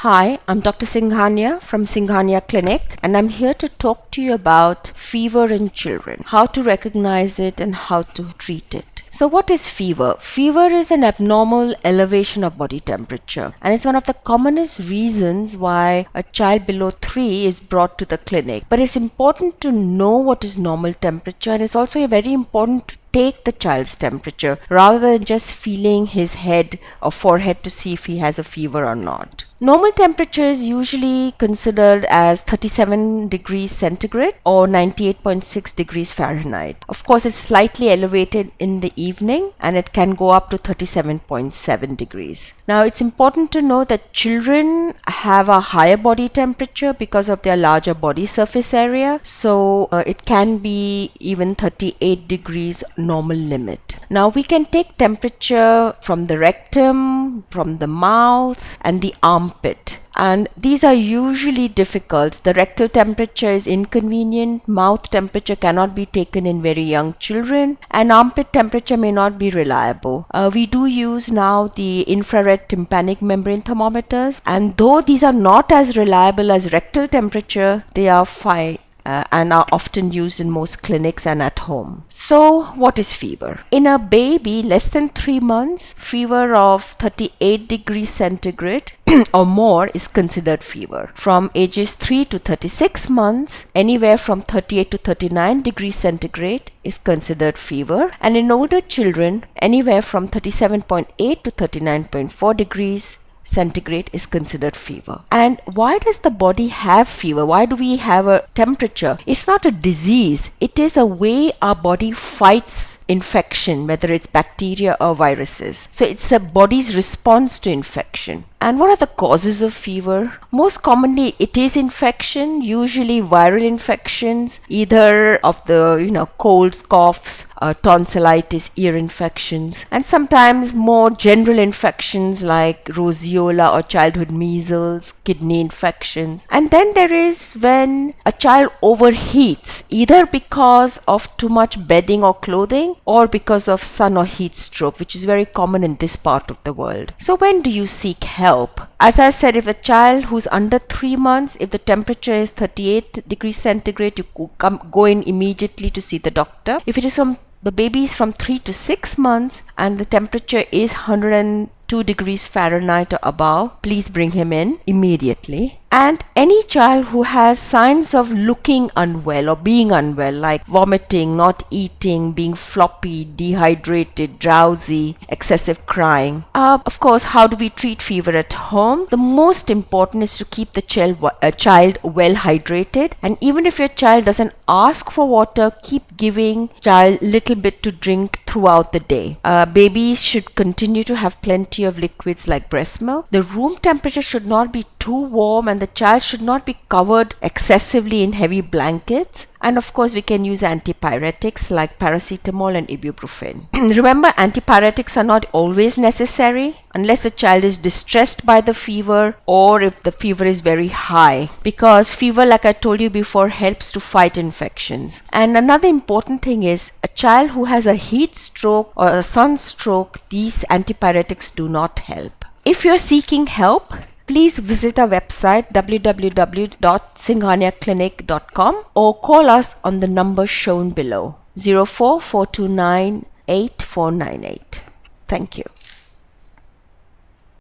Hi, I'm Dr. Singhania from Singhania Clinic, and I'm here to talk to you about fever in children, how to recognize it and how to treat it. So what is fever? Fever is an abnormal elevation of body temperature, and it's one of the commonest reasons why a child below 3 is brought to the clinic. But it's important to know what is normal temperature, and it's also very important to take the child's temperature rather than just feeling his head or forehead to see if he has a fever or not. Normal temperature is usually considered as 37 degrees centigrade or 98.6 degrees Fahrenheit. Of course, it's slightly elevated in the evening and it can go up to 37.7 degrees. Now, it's important to know that children have a higher body temperature because of their larger body surface area. So, it can be even 38 degrees normal limit. Now, we can take temperature from the rectum, from the mouth, and the armpit. And these are usually difficult. The rectal temperature is inconvenient, mouth temperature cannot be taken in very young children, and armpit temperature may not be reliable. We do use now the infrared tympanic membrane thermometers, and though these are not as reliable as rectal temperature, they are fine. And are often used in most clinics and at home. So, what is fever? In a baby less than 3 months, fever of 38 degrees centigrade or more is considered fever. From ages 3 to 36 months, anywhere from 38 to 39 degrees centigrade is considered fever. And in older children, anywhere from 37.8 to 39.4 degrees centigrade is considered fever. And why does the body have fever? Why do we have a temperature? It's not a disease. It is a way our body fights infection, whether it's bacteria or viruses. So it's a body's response to infection. And what are the causes of fever? Most commonly, it is infection, usually viral infections, either of the colds, coughs, tonsillitis, ear infections, and sometimes more general infections like roseola or childhood measles, kidney infections. And then there is when a child overheats, either because of too much bedding or clothing, or because of sun or heat stroke, which is very common in this part of the world. So when do you seek help? As I said, if a child who's under 3 months, if the temperature is 38 degrees centigrade, you go in immediately to see the doctor. If it is from the baby is from 3 to 6 months and the temperature is 102 degrees Fahrenheit or above, please bring him in immediately. And any child who has signs of looking unwell or being unwell, like vomiting, not eating, being floppy, dehydrated, drowsy, excessive crying. Of course, how do we treat fever at home? The most important is to keep the child well hydrated. And even if your child doesn't ask for water, keep giving child little bit to drink throughout the day. Babies should continue to have plenty of liquids like breast milk. The room temperature should not be too warm, and the child should not be covered excessively in heavy blankets. And of course, we can use antipyretics like paracetamol and ibuprofen. Remember, antipyretics are not always necessary unless the child is distressed by the fever or if the fever is very high, because fever, like I told you before, helps to fight infections. And another important thing is a child who has a heat stroke or a sunstroke, these antipyretics do not help. If you're seeking help, please visit our website www.singhaniaclinic.com or call us on the number shown below 04429 8498. Thank you.